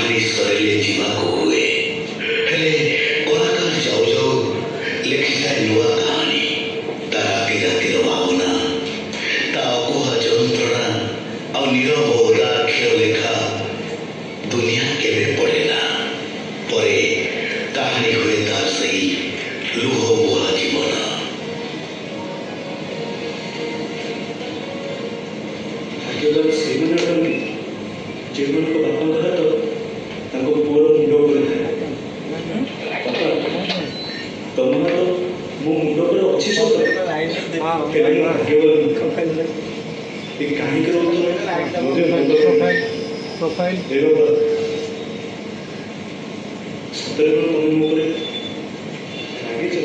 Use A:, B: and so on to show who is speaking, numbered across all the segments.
A: ବାହାରି ସରିଲେ ଯିବାକୁ ହୁଏ। ହେଲେ କଳାକାର ଯାଉ ଯାଉ ଲେଖିଥାଏ ନୂଆ କାହାଣୀ। ତା ରାତି ରାତିର ଭାବନା, ତା ଅକୁହା ଯନ୍ତ୍ରଣା ଆଉ ନୀରବ ଉଦାକ୍ଷର ଲେଖା ଦୁନିଆ କେବେ ପଡ଼େନା। ପରେ କାହାଣୀ ହୁଏ ତାର ସେଇ ଲୁହ ବୁହା ଜୀବନ।
B: ଭାଗ୍ୟବାନ ସେଇମାନେ ଅଟନ୍ତି ଯେଉଁମାନଙ୍କ ବାପାଙ୍କ ହାତ ତାଙ୍କ ପୁଅର ମୁଣ୍ଡ ଉପରେ ଥାଏ। ବାପା, ତମ ହାତ ମୋ ମୁଣ୍ଡ ଉପରେ ଅଛି ସତ, ହେଲେ ମୁଁ ଭାଗ୍ୟବାନ ଏ କାହିଁକି ରହୁଛ ମୋତେ ମୁଣ୍ଡ ସତରେ କ'ଣ ତମେ ମୋ ଉପରେ ରାଗିଛ?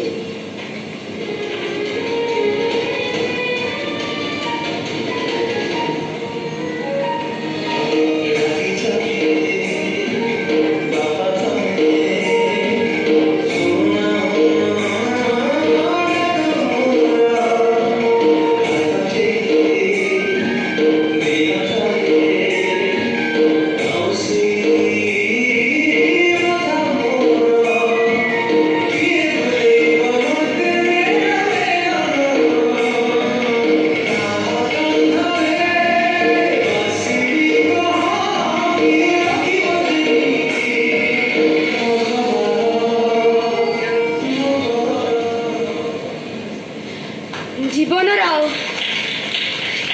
C: जीवनर आउ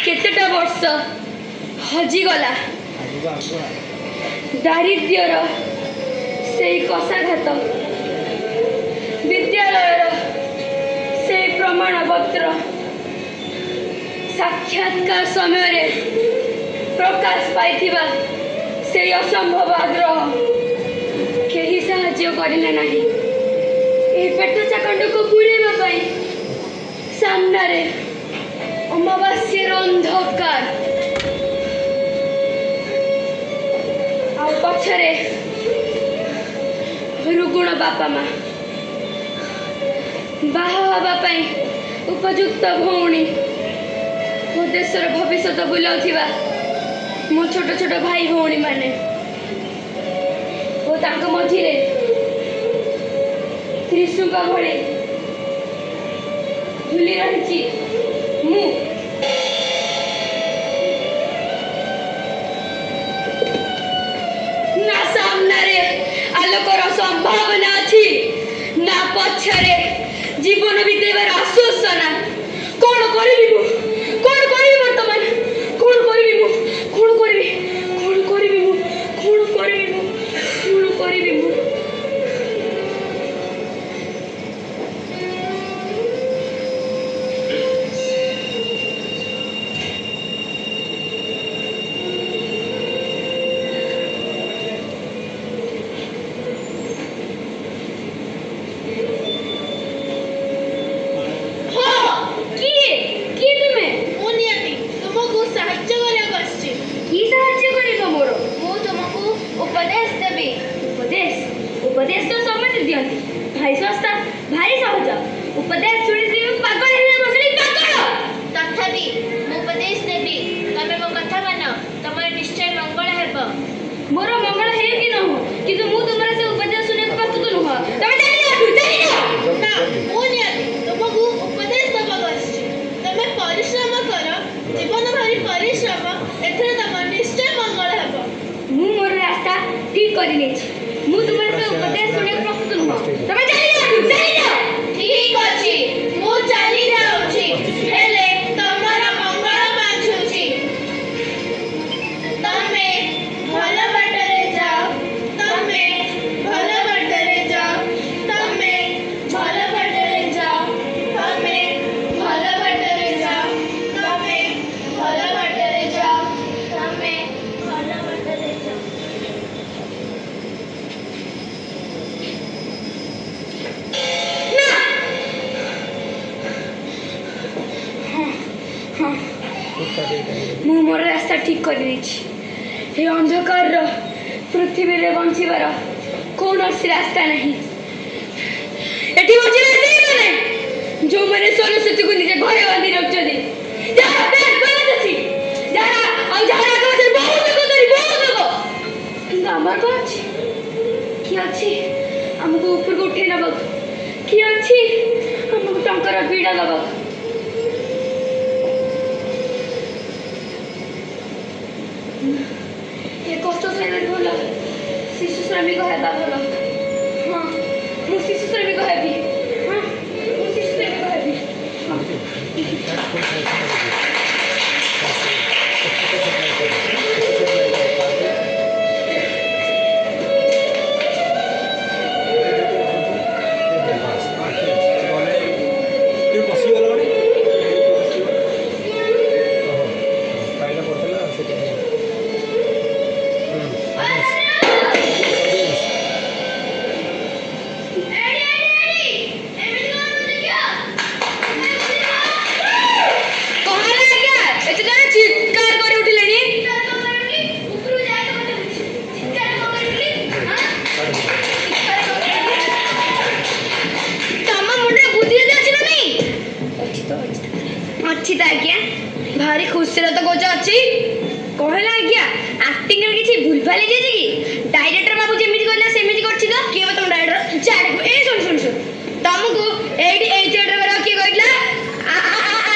C: केतेटा वर्ष हजिगला दारिद्र्यर से कषाघात विद्यालयर से प्रमाणपत्र साक्षात्कार समय प्रकाश पाइथिबा से असंभव आग्रह केही साहाय्य करिले नाही। ए पेट चाकंड को बुड़ेबा पाई सामने अमावास्यर अंधकार आ पछरे रुगुण बापा माँ बाहा हवा पाई उपयुक्त भौणी मो देशर भविष्य बुलाउथिबा मो छोट छोट भाई भौणी माने ओ तांको मझिरे त्रिशुका भळे झुली रही मु ना सामने आलोकर संभावना अच्छी ना पछरे जीवन बीतेबार आश्वासना कौन करी बर्तमान कौन करी उपदेश तो समझ दियंती भाई सस्ता भारी सहज उपदेश सुनी पागल हेले बसली पागल
D: तथापि मु उपदेश देबी तमे मो कथा मान तमर निश्चय मंगल हेबो
C: मोर मंगल हे कि न हो किंतु मु तुमरा से उपदेश सुने प्रस्तुत न हो तमे जानि
D: ना मु नियति तुमको उपदेश दबा गछि तमे परिश्रम कर जीवन भरी परिश्रम एथरे तमर निश्चय मंगल हेबो
C: मु मोर रास्ता ठीक करि लेछि मु तुमरा से उपदेश सुने प्रस्तुत न हो तमे जानि
D: ठीक अछि मु चली जाउछि हेले तमरा मंगल बाछुछि तमे भल बाटरे जाओ तमे भल बाटरे जाओ तमे भल बाटरे जाओ तमे भल बाटरे जाओ तमे भल बाटरे जाओ तमे भल बाटरे जाओ मु मोर रास्ता ठीक कर ये अंधकार पृथ्वी रे बंचिबार कौन रास्ता नहीं एटी बंचिबे सेही माने जो माने सरस्वती को निजे घरे बांधी रखछथि जहां पेट बलत अछि जहां आ जहां को बहुत को আমার কো ଅଛି কি ଅଛି ଆମକୁ ଉପରକୁ ଉଠେଇ ନେବାକୁ କି ଅଛି ଆମକୁ ଟଙ୍କାର ବିଡ଼ା ଦେବାକୁ ଏ କଷ୍ଟ ସହିବା ଭଲ ଶିଶୁ ଶ୍ରମିକ ହେବା ଭଲ ହଁ ମୁଁ ଶିଶୁ ଶ୍ରମିକ ହେବି ହଁ ମୁଁ ଶିଶୁ ଶ୍ରମିକ ହେବି अच्छी तो आज्ञा भारी खुशी तो कौच अच्छी कहला आज्ञा एक्टिंग रे किछि भूल भाली जे कि डायरेक्टर बाबू जेमिति कहला सेमिति करछि तो के तुम डायरेक्टर जाड़ ए सुन सुन सुन तुमको एडी ए थिएटर वाला के कहला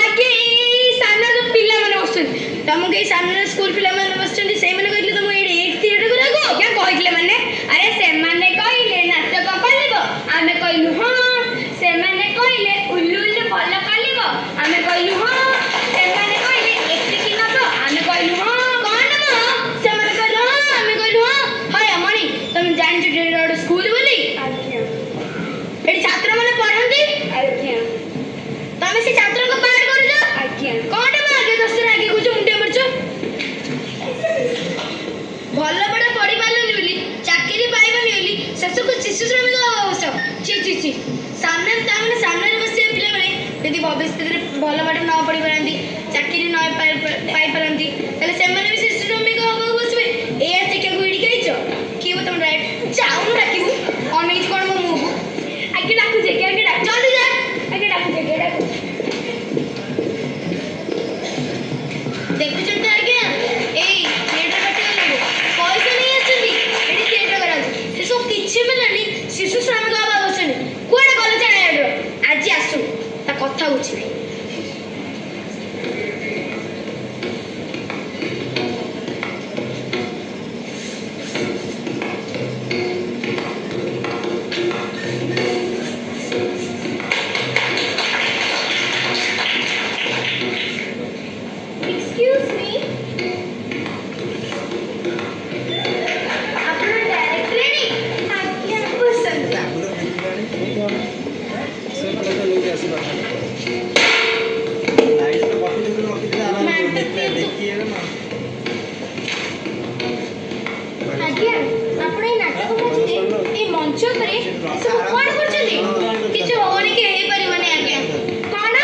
D: आके ई सामने जो पिला माने बसछन तुमको ए सामने स्कूल पिला माने बसछन से माने कहले तुम एडी ए थिएटर करा को क्या कहले माने अरे से माने कहले नाटक कलिबो आमे कहलु हां से माने कहले उल्लू उल्लू भल कलिबो आमे कहलु हां से माने कहले एतिकी नबो आमे कहलु हां कोन नबो से माने कहलु हां आमे कहलु हां हाय मणि तुम जान छ डेड स्कूल बोली आज्ञा एडी छात्र माने पढंती आज्ञा तमे से छात्र को पाठ करू जा आज्ञा कोन नबो आगे दसरा आगे कुछ मुंडे मरछ भल बड़ पढी पालनी बोली चाकरी पाइबनी बोली सेसको शिशु श्रमिक अवश्य ची ची ची सामने तामने सामने बसे पिले माने यदि भविष्य रे भल बाटे न पढी परंती चाकरी न पाई परंती तले से माने भी शिशु श्रमिक होबो बसबे ए शिक्षा गुडी कहिचो की तुम राइट जाऊ डाकिबू अनैज कोन मो मुहु आगे डाकू जे के आगे डाक जल्दी जा आगे डाकू जे के डाकू देखु जंत आगे ए थिएटर बाटे लागो पैसा नहीं आछंदी एडी थिएटर करा से सब किछि मिलनी शिशु श्रमिक बाबा बसनी कोडे गले जाने एडो आज आसु ता कथा बुझी एक्सक्यूज मी अपना डायरेक्टर रेडी आज्ञा पसंद आज्ञा आपण ए नाटक मझे ए मंच करे सब कोन करछली किछ होनी के हे परिबनी आज्ञा कोन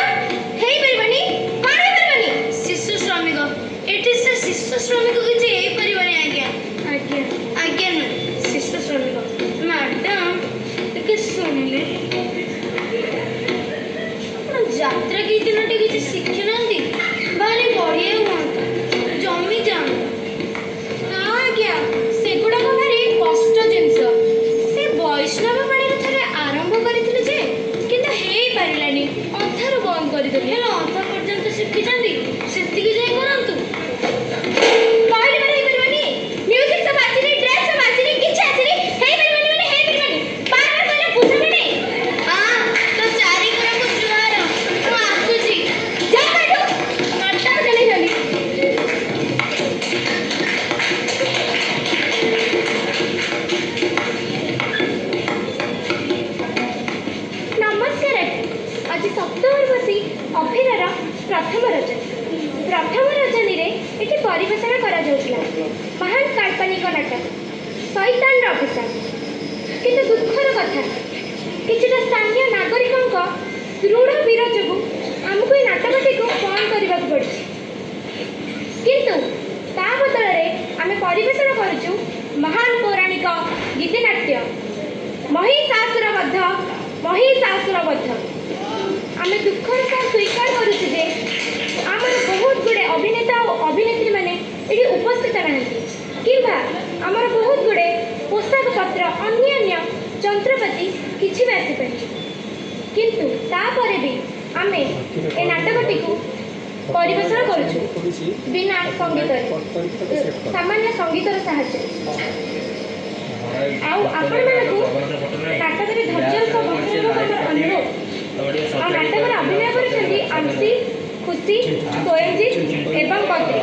D: हे परिबनी कोन हे परिबनी शिशु श्रमिक इट इज द शिशु श्रमिक किछ हे परिबनी आज्ञा आज्ञा आज्ञा शिशु श्रमिक मैडम के सुनिले यात्रा की दिनटे किछ शिक्षण नंदी भारी बढ़िया हुआ जमी जान आज्ञा सेगुड़ा को भारी कष्ट जिंस से वैष्णव बाणी रे आरंभ करथिले जे किंतु हेई पारिलानी अंधार बंद कर देले हेला अंधा पर्यंत शिखि जांदी सेति की जाय करंतु कहले बारे हे परबनी म्यूजिक सब आछी ड्रेस सब आछी किछ आछी हे परबनी बोले हे परबनी बार बार कहले बुझबनी हां तो चारी करा को जुहार तो आसुची जा बैठो नाटक चले चली नमस्कार आज सप्तम बसी अभिनयर प्रथम रजनी रे एटी परिवेषण करा जाउतला महान काल्पनिक नाटक शैतान अभिशाप किंतु दुखर कथा किछिटा स्थानीय नागरिकों दृढ़ विरोध जो आमको ये नाटकटी को बंद करने पड़ी किंतु ता बदल आम परिवेषण करुचु महान पौराणिक गीतिनाट्य महिषासुरवध आम दुखर सह स्वीकार करुचे जे आम बहुत गुड़े अभिनेता और अभिनेत्री मैंने ये उपस्थित ना किंबा आमर बहुत गुड़े पोशाक पत्र अन्य जंत्रपाति किसी भी आसीपार किंतु तापर भी आम ए नाटकटी को परिवेषण करुछु बिना संगीत सामान्य संगीतर साहाय्य आपण नाटक धैर्य अनुरोध नाटक अभिनय कर खुशी स्वयंजीत एवं बद्री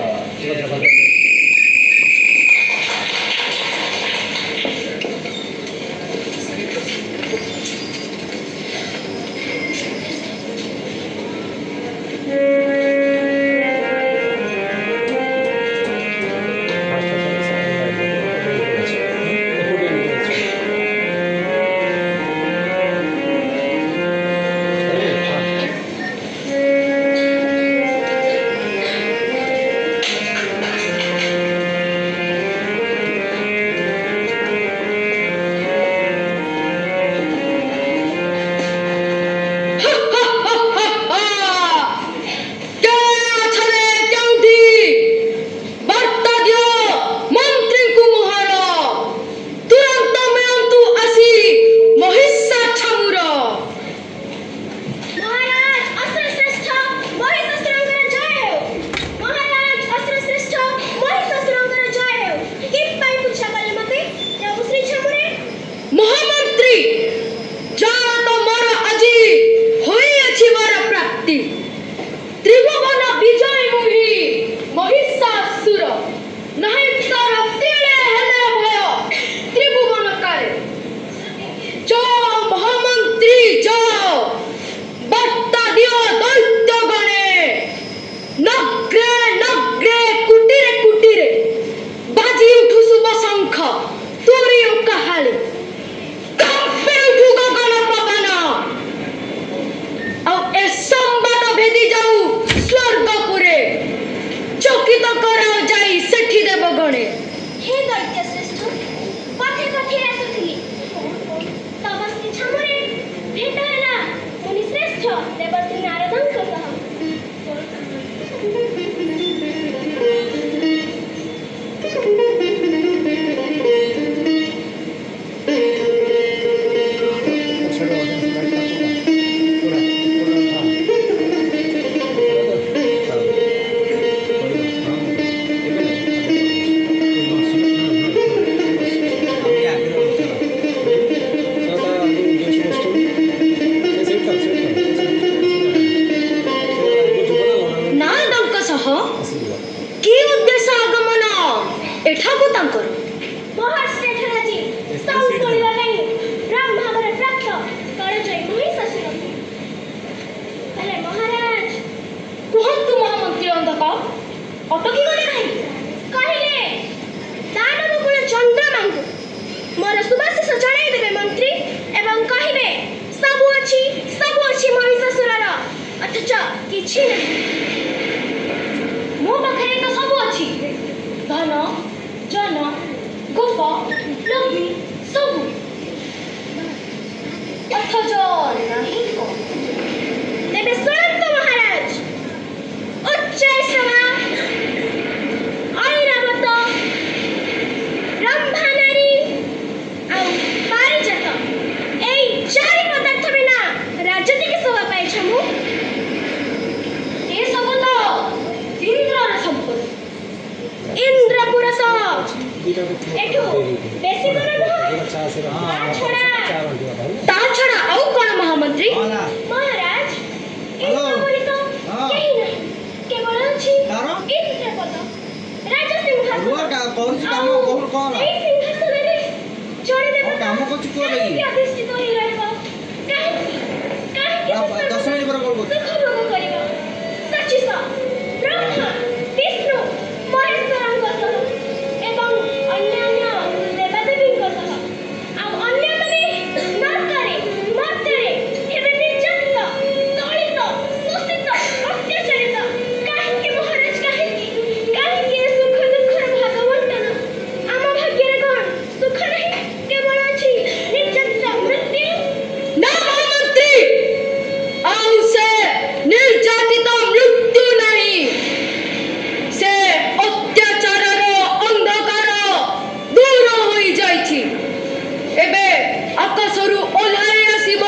D: ଆକାଶରୁ ଓହ୍ଲାଇ ଆସିବ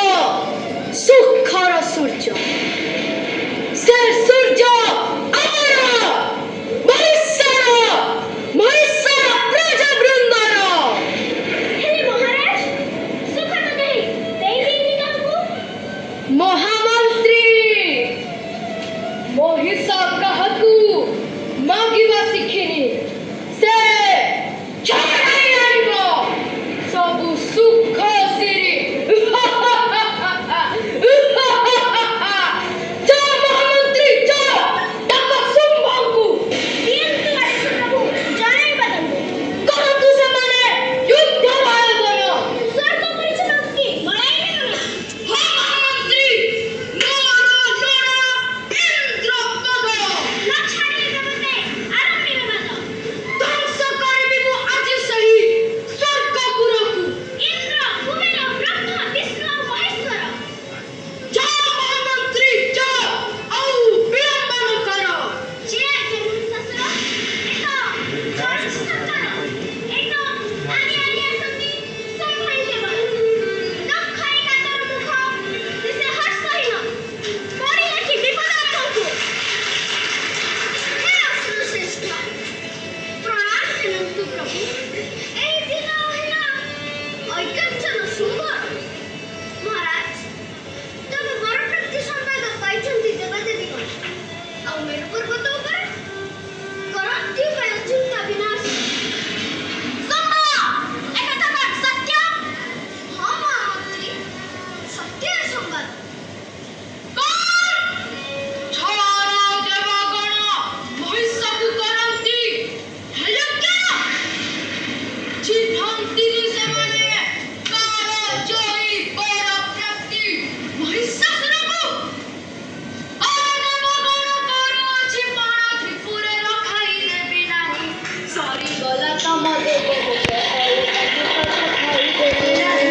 D: ସୁଖର ସୂର୍ଯ୍ୟ। ସେ ସୂର୍ଯ୍ୟ ଆମର ମହିଷର ପ୍ରଜାବୃନ୍ଦର।
C: ହେଲେ ମହାରାଜ, ସୁଖ ତ କେହି ଦେଇନି କାହାକୁ।
D: ମହାମନ୍ତ୍ରୀ ମହିଷ କାହାକୁ ମାଗିବା ଶିଖିନି, ସେ ଛଡ଼ାଇ ଆଣିବ ସବୁ ସୁଖ ସିରି। ଯା ମହାମନ୍ତ୍ରୀ ଯା, ଡାକ ଶୁମ୍ଭଙ୍କୁ।
C: ଦିଅନ୍ତୁ ଆଦେଶ ପ୍ରଭୁ, ଜଣାଇବା ତାଙ୍କୁ।
D: କରନ୍ତୁ ସେମାନେ ଯୁଦ୍ଧର ଆୟୋଜନ।
C: ସ୍ୱର୍ଗ ପରିଚ୍ଛନ୍ନ କି ମଳାଇବେ ତୁମେ।
D: ହଁ ମହାମନ୍ତ୍ରୀ, ନର ନର ଇନ୍ଦ୍ରପଦ।
C: ନ ଛାଡ଼ିଲେ ଦେବତେ ଆରମ୍ଭିବେ ବାଦ।
D: ଧ୍ୱଂସ କରିବି ମୁଁ ଆଜି ସେହି ସ୍ୱର୍ଗପୁରକୁ।
C: ଇନ୍ଦ୍ର, କୁବେର, ବ୍ରହ୍ମା, ବିଷ୍ଣୁ ଆଉ ମହେଶ୍ୱର।
D: ଯା ମହାମନ୍ତ୍ରୀ ଯା, ଆଉ ବିଳମ୍ବ ନ କର।
C: ଯେ ମହିଷାସୁର, ଏ ତ ସରକାର, ଏ ତ ଆଗେ ଆଗେ ଆସନ୍ତି ସମ୍ଭାଳି କେବଳ। ଦକ୍ଷରେ କାତର ମୁଖ, ଦିଶେ ହର୍ଷହୀନ, ପଡ଼ିଲେ କି ବିପଦ ଆପଣଙ୍କୁ। ହେ ଅସୁରଶ୍ରେଷ୍ଠ, ପ୍ରଣାମ ଶୁଣନ୍ତୁ ପ୍ରଭୁ। ଏହି ଦିନହୀନ ଐକ୍ୟଞ୍ଚନ ସୁନ୍ଦର। ମହାରାଜ, ତମେ ବରପ୍ରାପ୍ତି ସମ୍ବାଦ ପାଇଛନ୍ତି ଦେବାଦେବୀଗଣ। ଆଉ ମେରୁ ପର୍ବତ ଉପରେ କରନ୍ତି ଉପାୟ ଚିନ୍ତା ବିନାଶ। ଶୁମ୍ଭ, ଏକଥା କଣ ସତ୍ୟ? ହଁ ମହାମନ୍ତ୍ରୀ, ସତ୍ୟ ଏ ସମ୍ବାଦ।
D: ଛଳ ଦେବଗଣ ମହିଷକୁ କରନ୍ତି, ହେଲେ କେନ ଚିହ୍ନନ୍ତିନି ସେମାନେ କାଳଜୟୀ ବରପ୍ରାପ୍ତି ମହିଷାସୁରକୁ। ଦେବଗଣ କରୁଅଛି ପଣ ତ୍ରିପୁରେ ରଖାଇ ଦେବି ନାହିଁ। ସରିଗଲା ତମ ଦେବ ଭୋଗ, ଆଉ ଅମୃତ ଚଖାଇ ଦେବି ନାହିଁ।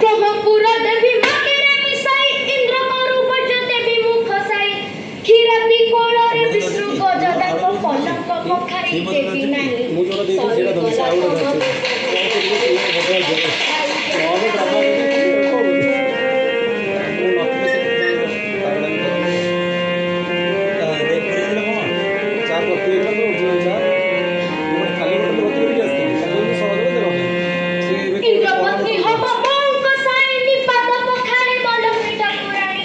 D: ବ୍ରହ୍ମପୁର ଦେବୀ ମାଟିରେ ମିଶାଇ, ଇନ୍ଦ୍ର କରୁ ଗଜ ଦେବୀ ମୁଖ ସାଇ। କ୍ଷୀରାବ୍ଦି କୋଳରେ ବିଷ୍ଣୁ ଗଜ ଦାନ୍ତ, ପଲଙ୍କ ପଖାଇ ଦେବି ନାହିଁ। ସରିଗଲା ତମ ଦେବ ଇନ୍ଦ୍ରପତ୍ନୀ ହବ ବୋଉଙ୍କ ସାଇ, ନିପାତ ପଖାଳି ବଲମୀ ଠାକୁରାଣୀ।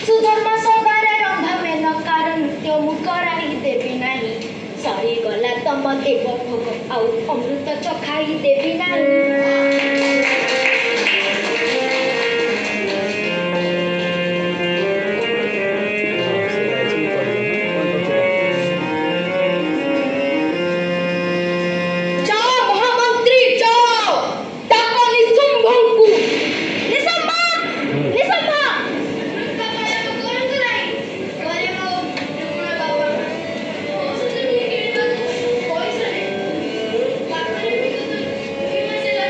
D: ସୁଧର୍ମ ସଗାରେ ରମ୍ଭା ମେନକାର, ନୃତ୍ୟ ମୁଁ କରାଇ ଦେବି ନାହିଁ। ସରିଗଲା ତମ ଦେବ ଭୋଗ, ଆଉ ଅମୃତ ଚଖାଇ ଦେବି ନାହିଁ। ଯାଅ ମହାମନ୍ତ୍ରୀ ଯାଅ, ଡାକ ନିଶୁମ୍ଭଙ୍କୁ। ନିଶୁମ୍ଭ, ନିଶୁମ୍ଭ, ବୃଥା ପ୍ରୟୋଗ କରନ୍ତୁ ନାହିଁ। ଘରେ ମୋ ରୁକ୍ମିଣ ବାପା ଔଷଧ ଟିକେ କିଣିବାକୁ ପଇସା ନାହିଁ। ପାଖରେ ବିକୁନ୍ତୁ 2 ମାସ ହେଲା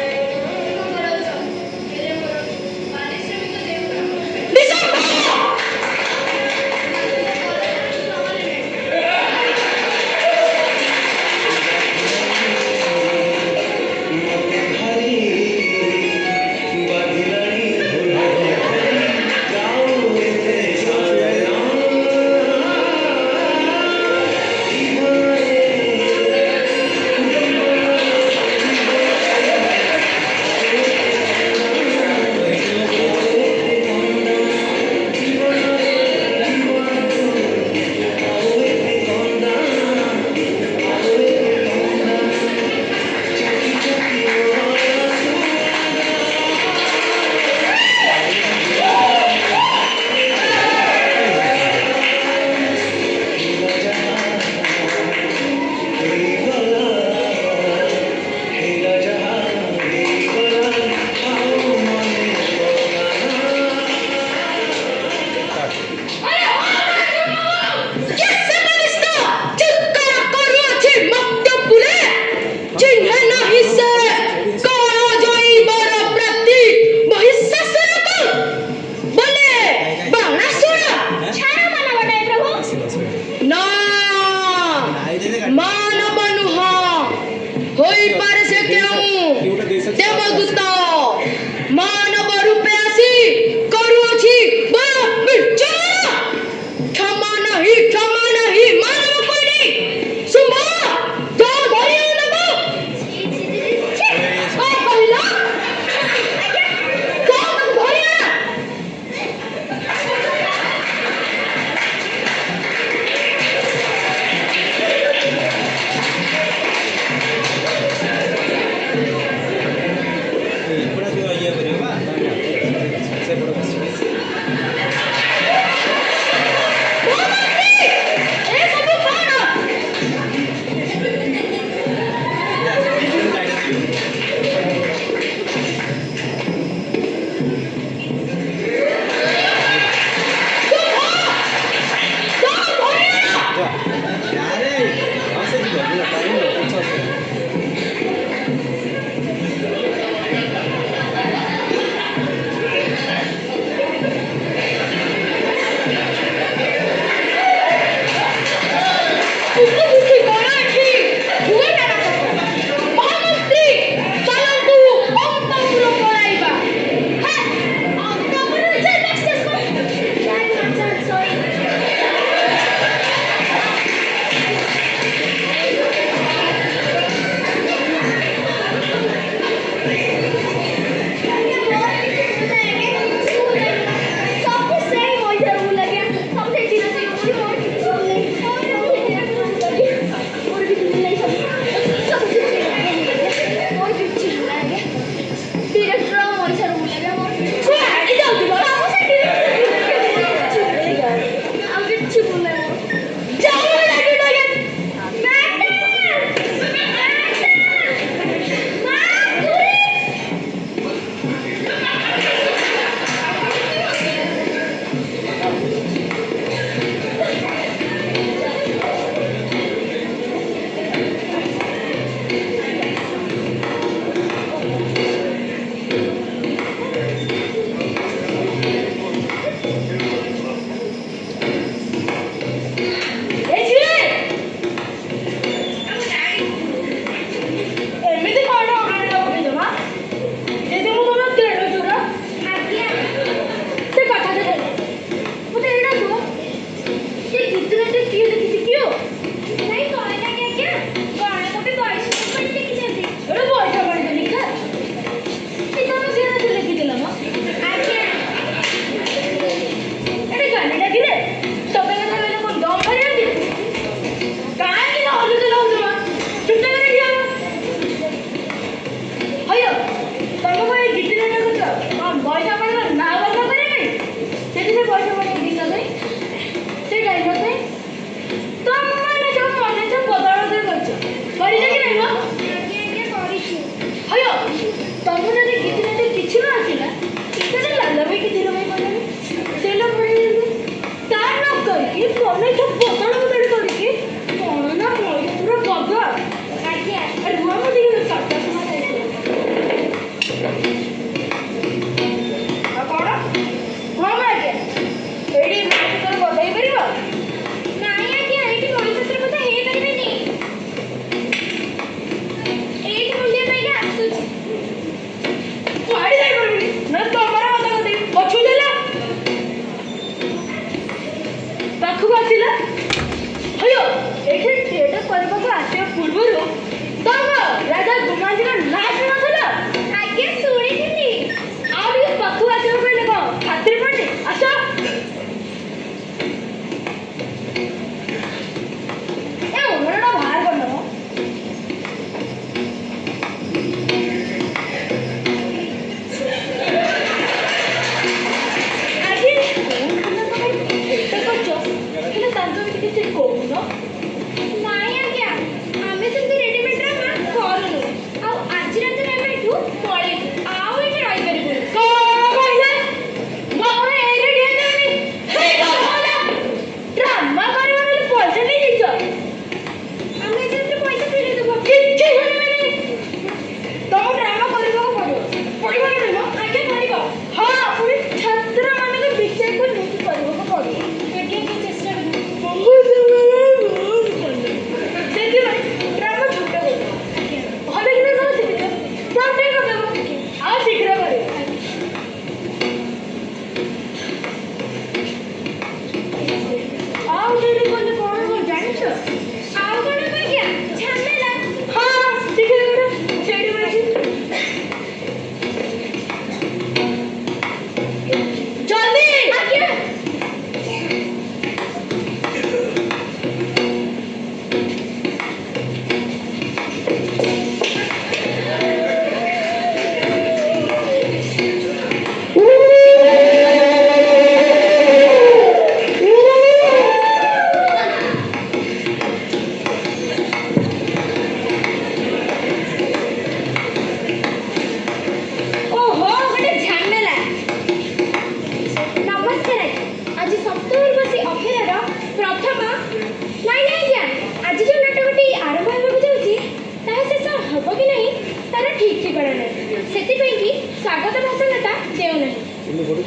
D: ଶେଷ ଭାଷଣଟା ଦେଉନାହିଁ।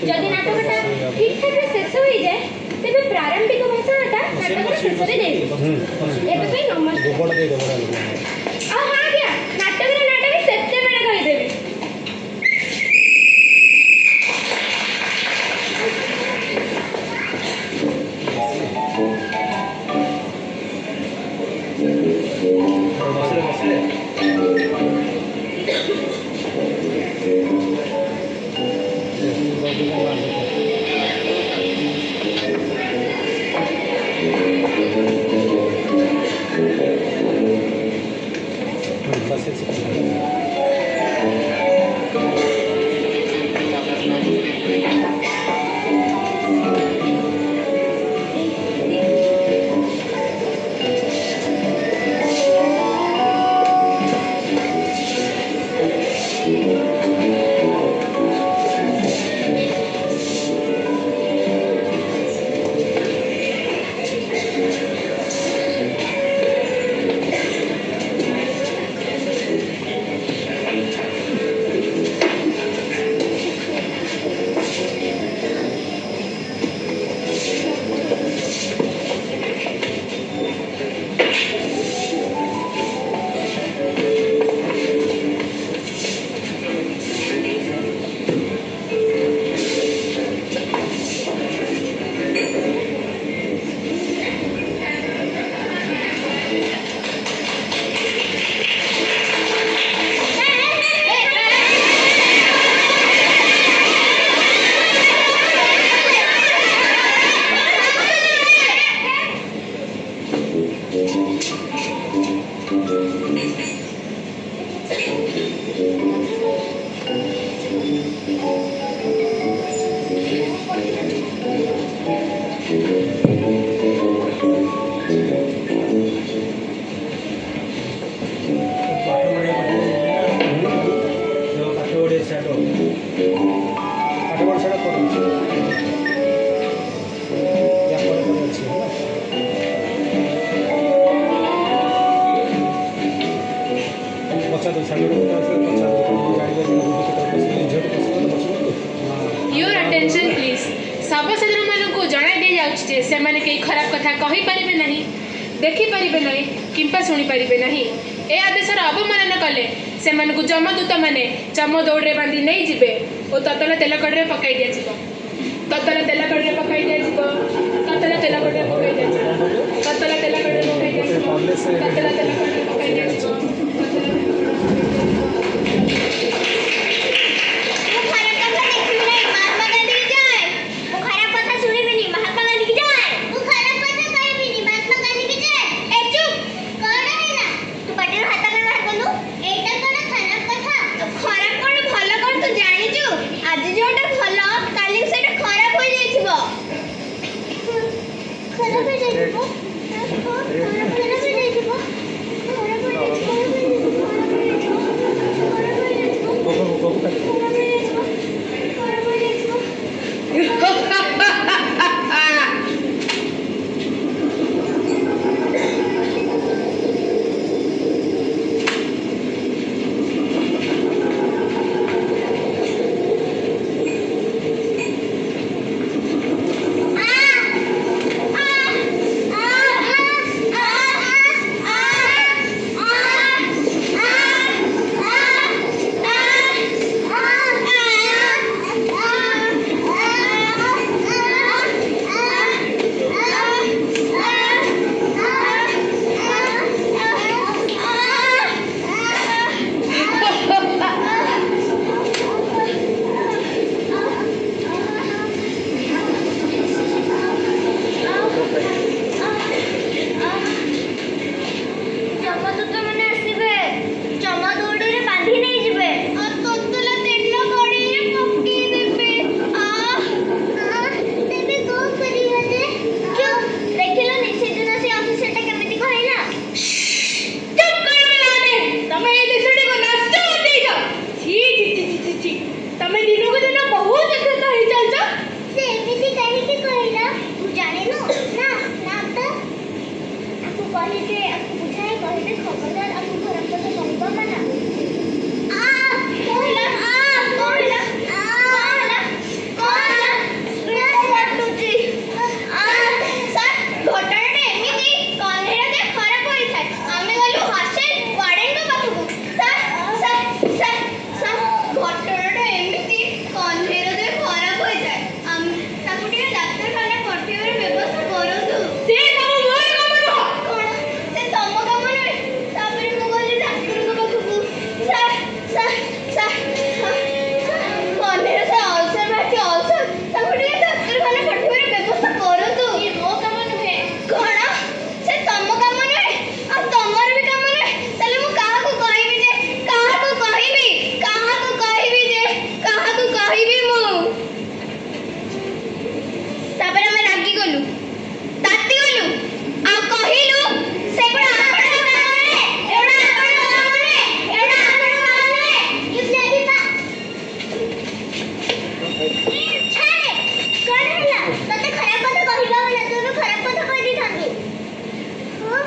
D: ଯଦି ନାଟକଟା ଠିକ୍ ଠାକ୍ରେ ଶେଷ ହୋଇଯାଏ ତେବେ ପ୍ରାରମ୍ଭିକ ଭାଷଣଟା ନାଟକର ଶେଷରେ ଦେଇଦେବ। ଏବେ ପାଇଁ ନମସ୍କାର। ହଁ ଆଜ୍ଞା, ନାଟକରେ ସେତେବେଳେ କହିଦେବି।
E: Your attention please. सर्वसाधारण मानक जनाई दी जाउछि से माने कई खराब कथा कहि परिबे नहीं, देखि परिबे नहीं किंपा सुनी परिबे नहीं। ए आदेशर अवमानना कले से मानक जमदूत माने चम दौड़े बांधी नहीं जिबे और ततला तेल कड़े पकाई दिया जिवो। ततला तेल कड़े पकाई दिया जिवो। ततला तेल कड़े पकाई दिया जिवो। ततला तेल कड़े पकाई दिया जिवो। ततला तेल कड़े पकाई दिया जिवो।
C: ଗଲୁ ତାତି ଗଲୁ ଆଉ କହିଲୁ ସେଗୁଡ଼ା ଆପଣ କାମରେ ଏଗୁଡ଼ା ଆପଣ କାମରେ ଏଗୁଡ଼ା ଆପଣ କାମରେ ଇବନେ ବିପା ଛାଡ଼େ କ'ଣ ହେଲା ତତେ ଖରାପ କଥା କହିବା ନା ତୁ ଏବେ ଖରାପ କଥା କହିଦେଇଥାନ୍ତୁ ହଁ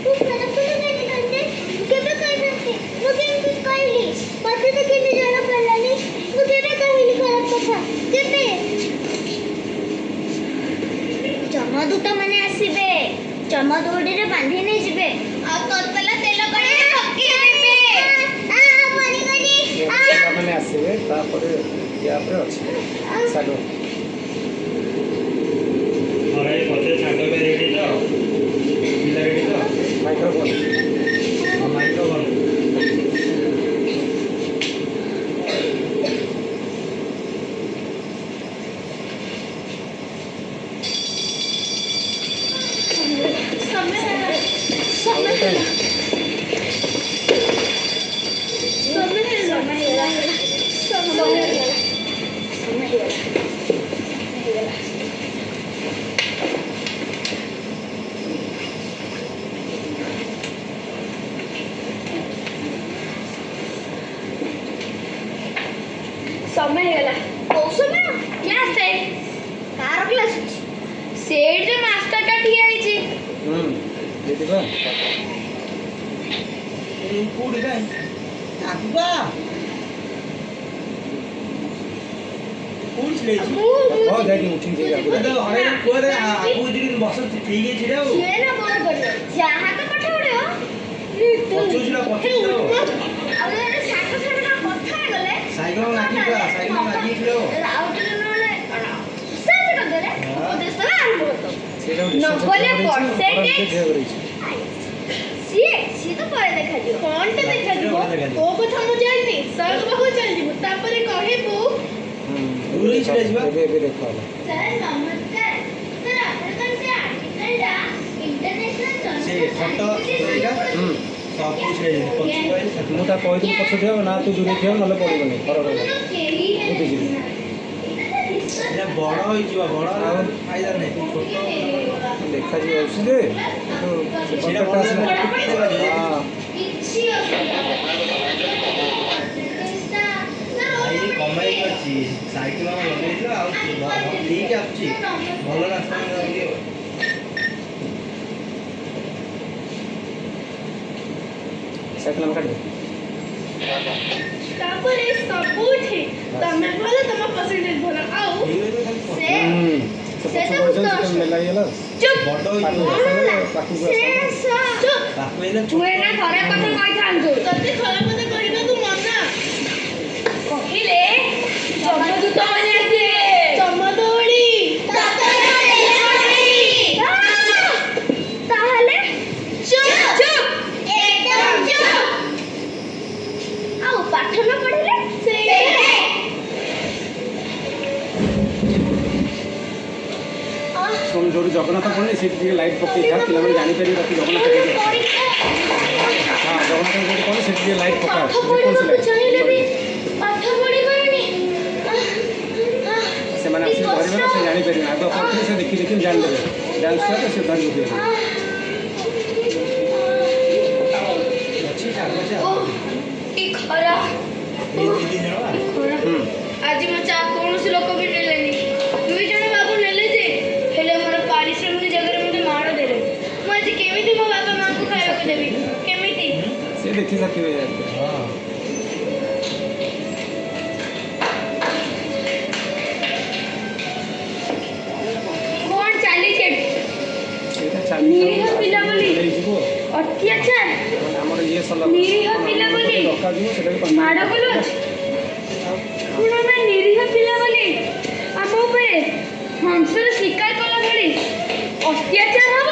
C: ତୁ ଖରାପ କଥା କହିଦେଇଥାନ୍ତେ କେବେ କହିଥାନ୍ତି ମୁଁ କେମିତି କହିଲି ମୋତେ ତ କେମିତି ଜଣା ପଡ଼ିଲାନି ମୁଁ କେବେ କହିଲି ଖରାପ କଥା କେବେ ଜମଦୂତ ମାନେ ଆସିବେ ଜମଦଉଡ଼ିରେ ବାନ୍ଧି ନେଇଯିବେ ଆଉ ତତଲା ତେଲ କଡ଼େଇରେ ପକେଇଦେବେ
F: ମାନେ ଆସିବେ ତାପରେ ୟା ପରେ ଅଛି ଶାଗ
B: ଘରେ ପଛରେ ଶାଗ ବି ରେଡ଼ି ତ ପିଲା ରେଡ଼ି ତ
F: ମାଇକ୍ରୋଫୋନ୍
B: ମାଇକ୍ରୋଫୋନ୍
D: समय ହେଇଗଲା
C: କୋଉ ସମୟ
D: କ୍ଲାସ୍ ଟାଇମ୍
C: କାହାର କ୍ଲାସ୍ ଅଛି
D: ସେଇଠି ମାଷ୍ଟରଟା ଠିଆ ହେଇଛି
F: ଦେଖିବା
B: କୋଉଠି କାଇଁ ଆଗୁଆ କୋଉଠି ଛିଡ଼ା ହେଇଛି
F: ହଁ ଯାଇକି ଉଠିକି ଯିବି
B: କୁଆଡ଼େ ଆଗକୁ ଯିବି ବସ ଠିକ୍ ହେଇ ଛିଡ଼ା ଆଉ
C: ସିଏ ନା କ'ଣ କରିବ ଯାହା ତ ପାଠ ପଢ଼ିବ
B: ପଛକୁ ଛିଡ଼ା ପଛକୁ
C: ଆଉ ଯଦି ସାଙ୍ଗ ସାଙ୍ଗରେ କଥା ହେଇଗଲେ
B: ସାଇକେଲ ଲାଗିଯିବା ସାଇକେଲ ଲାଗିକି ଛିଡ଼ା ହବ
C: ଆଉ ଟିକେ ନହେଲେ ସାହାଯ୍ୟ କରିଦେଲେ ଉପଦେଶ ଦେଲେ ଆରମ୍ଭ କରିଦେବ
D: ନଗଲେ percentage
C: ସିଏ ତ ପରେ ଦେଖାଯିବ
E: କ'ଣଟା ଦେଖାଯିବ ତୋ କଥା ମୁଁ ଜାଣିନି ସାର୍ଙ୍କ ପାଖକୁ ଚାଲିଯିବୁ ତାପରେ କହିବୁ
B: ଦୂରରେ ଛିଡ଼ା ଯିବା
F: ଏବେ ଦେଖ
C: ସାର୍ ନମସ୍କାର ସାର୍ ଆପଣଙ୍କର ସେ ଆର୍ଟିକଲଟା ଇଣ୍ଟରନ୍ୟାସନାଲ
B: ସେ ଫଟୋ ଏଇଟା ସବୁ ଛିଡ଼ା ହେଇଛି ପଛକୁ କହିଲି
F: ମୁଁ ତା କହିଥିଲି ପଛ ଠିଆ ନା ତୁ ଦୂରରେ ଠିଆ ନହେଲେ ପଡ଼ିବନି ଫରକ ହେବ ବୁଝିଯିବି
B: ଏଇଟା ବଡ଼ ହେଇଯିବ ବଡ଼ ଆଉ ଫାଇଦା ନାହିଁ ଛୋଟ
F: ଦେଖାଯିବ ଅଛି ଯେ
B: ସେଇଟା ବଡ଼
F: ଆସିଲା
B: ହଁ
C: କିଛି ଅସୁବିଧା
B: ଭାଇ କମାଇ ଅଛି ସାଇକେଲ ଲଗେଇଥିଲ ଆଉ ଠିକ୍ ଆସୁଛି ଭଲ ରାସ୍ତା ଲଗେଇବ
F: ସାଇକେଲ ଆମେ କାଟିବେ
E: ତାପରେ ସବୁ ଠିକ୍ ତମେ ଭଲ ତମ ପରସେଣ୍ଟେଜ ଭଲ ଆଉ
C: ସେ
F: ସେ ପଛ ପଡ଼ିଯାଉଛି ମେଲା ହେଇଗଲା
C: ଚୁପ୍
B: ବଡ଼
F: ପାଖକୁ
B: ହେଇଯିବ
F: ପାଖକୁ
C: ସେ
E: ଚୁପ୍
B: ତାକୁ ଏଇନା
D: ତୁ ଏଇନା ଖରାପ କଥା କହିଥାନ୍ତୁ
E: ତତେ ଖରାପ କଥା କହିବାକୁ ମନା
D: କହିଲେ ଜମଦୂତ ମାନେ ଆସିବେ
E: ଚମଦଉଡ଼ି
C: ତାହେଲେ ଚୁପ୍ ଚୁପ୍ ଏକଦମ ଚୁପ୍ ଆଉ ପାଠ ନ ପଢ଼ିଲେ
F: ଶୁଣ ଯୋଉଠି ଜଗନ୍ନାଥ ପଡ଼ିଲେ ସେଇଠି ଟିକେ ଲାଇଟ୍ ପକେଇଥା ପିଲାମାନେ ଜାଣିପାରିବେ ବାକି ଜଗନ୍ନାଥ କୋଉଠି ଅଛି ହଁ ଜଗନ୍ନାଥ ଯୋଉଠି ପଡ଼ିଲେ ସେଇଠି ଟିକେ ଲାଇଟ୍ ପକା
C: ପାଠ ପଢ଼ିବାକୁ ଚାହିଁଲେ ବି ପାଠ ପଢ଼ିପାରୁନି
F: ସେମାନେ ଆସିକି ଧରିବେ ନା ସେ ଜାଣିପାରିବେ ଆଗ ପଡ଼ିଥିଲେ ସେ ଦେଖି ଦେଖି ଜାଣିଦେବେ ଡ୍ୟାନ୍ସ ଛୁଆ ତ ସେ ଧରି ପକେଇବେ
B: ଅଛି କାଗଜ
D: କି ଖରା
B: ଦି ଜଣ
D: ଆଜି ମୋ ଚା କୌଣସି ଲୋକ ବି ନେଲେନି 2 ଜଣ ବାବୁ ନେଲେ ଯେ ହେଲେ ମୋର ପାରିଶ୍ରମିକ ଜାଗାରେ ମୋତେ ମାଡ଼ ଦେଲେ ମୁଁ ଆଜି କେମିତି ମୋ ବାପା ମାଆଙ୍କୁ ଖାଇବାକୁ ଦେବି କେମିତି
F: ସେ ଦେଖି ସାରିଥିବେ
B: ହଁ
D: କ'ଣ ଚାଲିଛି ଏଠି
F: ସେଇଟା
D: ନିରୀହ ପିଲା ବୋଲି
F: ହେଇଯିବ
D: ଅତ୍ୟାଚାର
F: ଆମର ଇଏ ସରିଲା
D: ନିରୀହ ପିଲା ବୋଲି
F: ଡକାଯିବ ସେଟା ବି
D: ମାଡ଼ ବୋଲୁଛି କ'ଣ ଆମେ ନିରୀହ ପିଲା ବୋଲି ଆମ ଉପରେ ହଂସର ଶିକାର କଲା ଭଳି ଅତ୍ୟାଚାର ହବ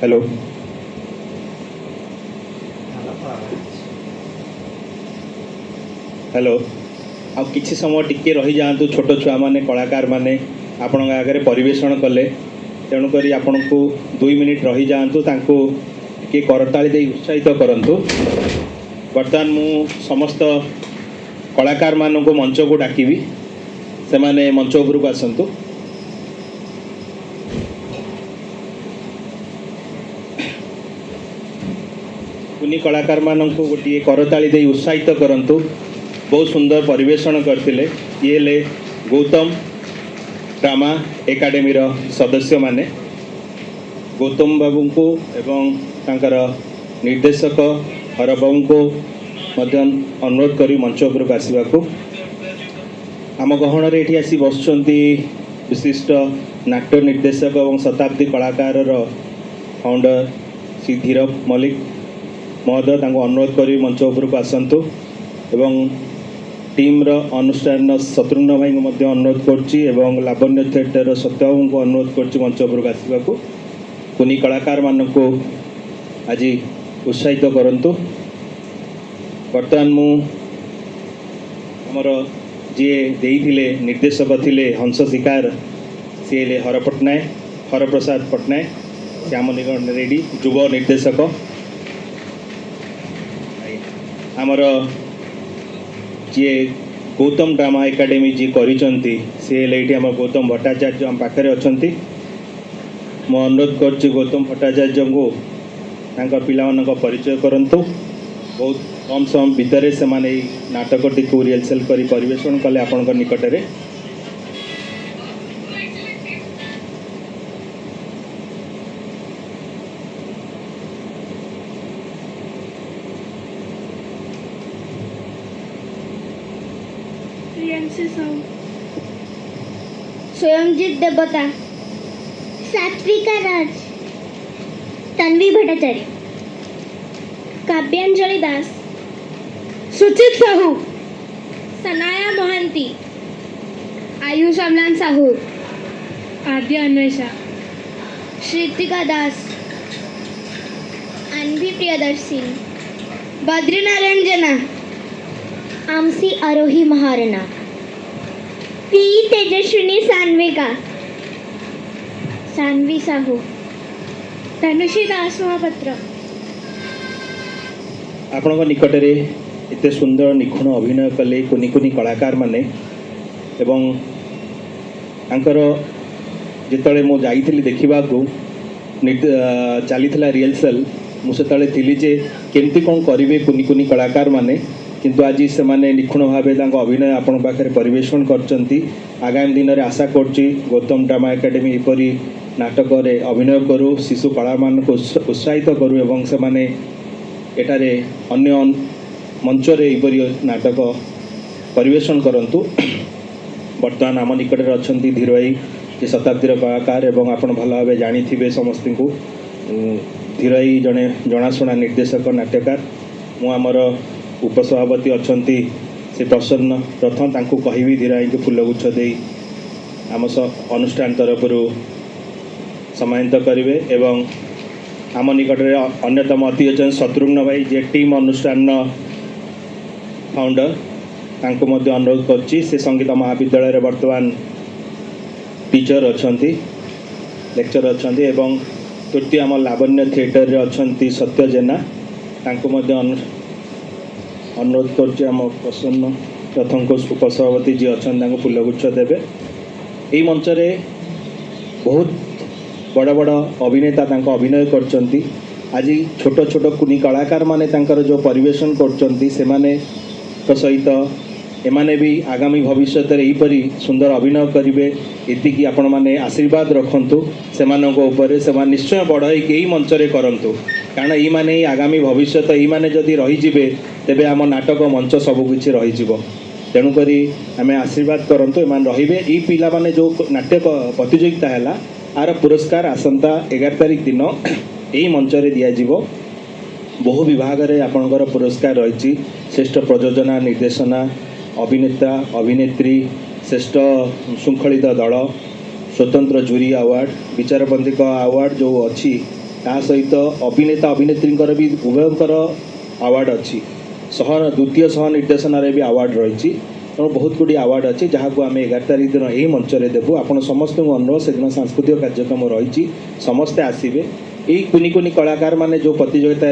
G: हेलो हेलो आ किसी समय टिके रही जातु छोट छुआ मैंने कलाकार मैंने आपण आगे परिवेषण कले तेणुक आपण को 2 मिनिट रही जातु टिके करताली दे उत्साहित करंतु। बर्तमान मु समस्त कलाकार मान को मंच को डाकिबी से माने मंच उपरକୁ आसंतु। कुनी कलाकार मान को गोटे करताली दे उत्साहित करंतु। बहुत सुंदर परिवेषण करथिले ये ले गौतम ड्रामा एकाडेमी रो सदस्य माने गौतम बाबू को एवं तांकर निर्देशक हर बाबू को मध्य अनुरोध करी मंच उपरକୁ आसीबाकू। आम गहन ये आसी बसुंट विशिष्ट नाट्य निर्देशक और शताब्दी कलाकार फाउंडर श्री धीरव मल्लिक महोदय अनुरोध करी मंच उपरକୁ आसंतु एवं टीम रो अनुष्ठान शत्रुघ्न भाई को अनुरोध करछि एवं लावण्य थिएटर सत्यबाबू को अनुरोध करछि मंच उपरକୁ आसबाकू। कुनी कलाकार मान को आज उत्साहित करंतु। बर्तमान मु हमर जी देइथिले निर्देशक थिले हंस शिकार सी हर पट्टनायक हरप्रसाद पट्टनायक श्याम निगम रेड्डी युव निर्देशक आमर जी गौतम ड्रामा एकाडेमी जी करिसंती सी ये आम गौतम भट्टाचार्य आम पाखे अच्छा मो अनुरोध कर गौतम भट्टाचार्य को तांकर पिला परिचय करंतु। बहुत कम समय भितर से माने नाटक टी रिहर्सल कर परिवेषण कले आपण निकट में।
C: स्वयंजीत देवता सात्विका राज तन्वी भट्टाचार्य काव्यांजलि दास
D: सुचित साहू
C: सनाया मोहंती
D: आयुष अमलान साहू
E: आद्य अन्वेषा
C: श्रीतिका दास अन्वी प्रियदर्शी बद्रीनारायण जना आमसी आरोही महारना पी तेजस्विनी सान्वेका सान्वी साहू तनुषी दास महापात्र
G: आपण निकट में एत सुंदर निखुण अभिनय कले कुनी कुनी कलाकार माने एवं आंकर जिते मु जाइली देखा चली रिहर्सल मुझे थी जे केमती कौन करेंगे कुनी कुनी कलाकार माने किंतु आज से माने निखुण भाव अभिनय आपण पाखे परिवेषण करचंती। आगामी दिन में आशा करुच्ची गौतम ड्रामा एकाडेमी एपरी नाटक अभिनय करू शिशु कला मान को उत्साहित करू एवं से माने एटारे अन्य मंचरे एपरी नाटक परिवेषण करंतु। बर्तमान आम निकट में अच्छा धीर भाई ये शताब्दीर कलाकार एवं आपण भल भाव जानी थे समस्त को धीर भाई जड़े जनाशुना निर्देशक नाट्यकार मु आमर उपसभापति अच्छा से प्रसन्न प्रथम तांको कहबी धीर भाई को फूलगुच्छ दे आम अनुष्ठान तरफ सम्मानित करेंगे एवं आम निकट में अन्यतम अति अच्छा शत्रुघ्न भाई जे टीम अनुष्ठान फाउंडर तांको मध्य अनुरोध करछि से संगीत महाविद्यालय वर्तमान टीचर अच्छा लेक्चर अच्छा एवं तृतीय आम लावण्य थिएटर अच्छा सत्य जेना तांको मध्य अनुरोध करछि आम प्रसन्न प्रथम को उपसभापति जी अच्छा फूलगुच्छ देवे। यही मंच बहुत बड़ बड़ अभिनेता अभिनय करचंती। आज छोट छोट कुनी कलाकार माने तांकर जो परिवेषण करचंती से माने तो सहित एमाने भी आगामी भविष्य में यहीपरी सुंदर अभिनय करेंगे एतिकी आपण माने आशीर्वाद रखंतु से निश्चय बढ़ई यही मंच करंतु कारण ये माने आगामी भविष्य यही माने जदि रहीजिबे तेबे आम नाटक मंच सबकिछि रहीजिबो। तेणुक आम आशीर्वाद करंतु एमान रहिबे। ई पिला माने जो नाट्य प्रतियोगिता है आर पुरस्कार आसंता 11 तारिख दिन यही मंच दिज्व। बहु विभाग में आपणकर पुरस्कार रही श्रेष्ठ प्रयोजना निर्देशना अभिनेता अभिनेत्री श्रेष्ठ शृंखलित दल स्वतंत्र जूरी अवार्ड विचारपंथी अवार्ड जो अच्छी ता सहित अभिनेता अभिनेत्री भी उभयंकर अवार्ड अच्छी द्वितीय सह निर्देशन भी अवार्ड रही तेणु बहुत गुड़ी अवार्ड अच्छी जहाँ को आम 11 तारिख दिन यही मंच में देवु आपण समस्त अनुरोध से दिन सांस्कृतिक कार्यक्रम रही समस्ते आसवे यही कुनि कुनि कलाकार माने जो प्रतियोगिता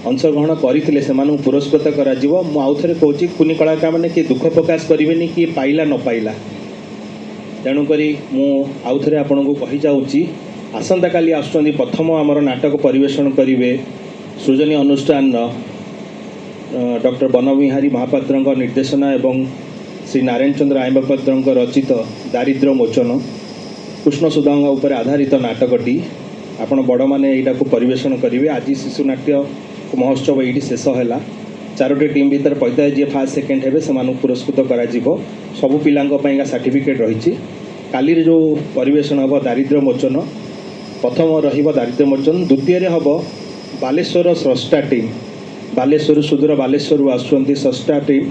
G: अंशग्रहण करते से पुरस्कृत करा थे कौच कुनि कलाकार मैंने किए दुख प्रकाश करेनि किए पाइला न पाइला तेणुक आउ थे आपन को कही जाऊँगी आसंता काली आसुँच प्रथम आमर नाटक परिवेषण करेंगे सृजनी अनुष्ठान डॉक्टर बनविहारी महापात्र निर्देशना एवं श्री नारायण चंद्र आईबपात्र रचित दारिद्र्य मोचन कृष्ण सुधांग उपर आधारित नाटकटी आपण बड़ मैंने यहाँ को परिवेषण करेंगे आज शिशु नाट्य महोत्सव ये शेष है 4टी टीम भीतर 45 जी फास्ट सेकेंड हे से पुरस्कृत कर सबू पिला सर्टिफिकेट रही काली जो परिवेषण हम दारिद्र्य मोचन प्रथम दारिद्र्य मोचन द्वितीय हम बालेश्वर स्रष्टा टीम बालेश्वर सुदूर बालेश्वर आसुँच स्रष्टा टीम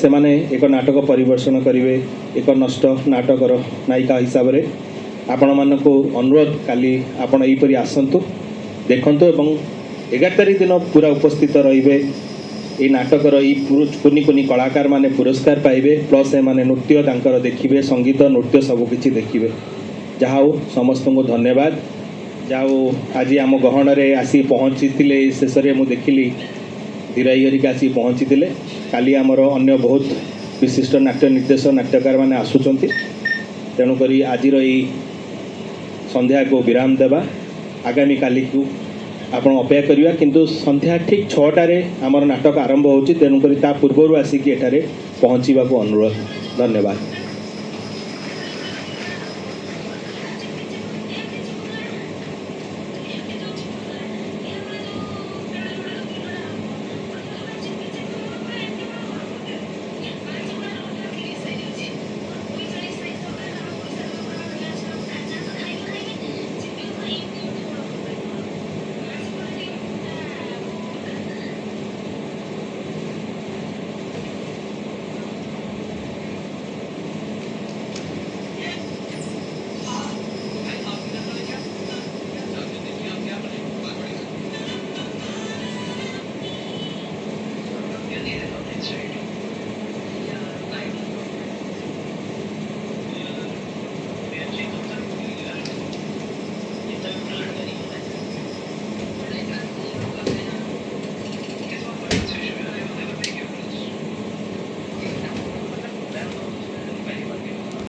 G: से माने एक नाटक परिवेषण करेंगे एक नष्ट नाटकर नायिका हिसाब से आपण मान को अनुरोध काली आपण यहीपरि आसतु देखु एवं 11 तारिख दिन पूरा उपस्थित रे ये नाटकर कुनि कुनि कलाकार माने पुरस्कार पाइबे प्लस एमाने नृत्य तांकर देखिबे संगीत नृत्य सबकि देखिबे जहा समस्त को धन्यवाद जाओ आज आम गहन आसी पहुँची शेष में मुझे देखिली धीराई हरिका आसी पहुँची काली आमर अन्य बहुत विशिष्ट नाट्य निर्देशक नाट्यकार मैंने आसुँच तेणुक आज संध्या को विराम देवा आगामी काली को आप अपेक्षा करवा किंतु संध्या ठीक 6टारे आमर नाटक आरंभ होची तेणुक पूर्वर आसिक एठारे पहुँचवा को अनुरोध धन्यवाद।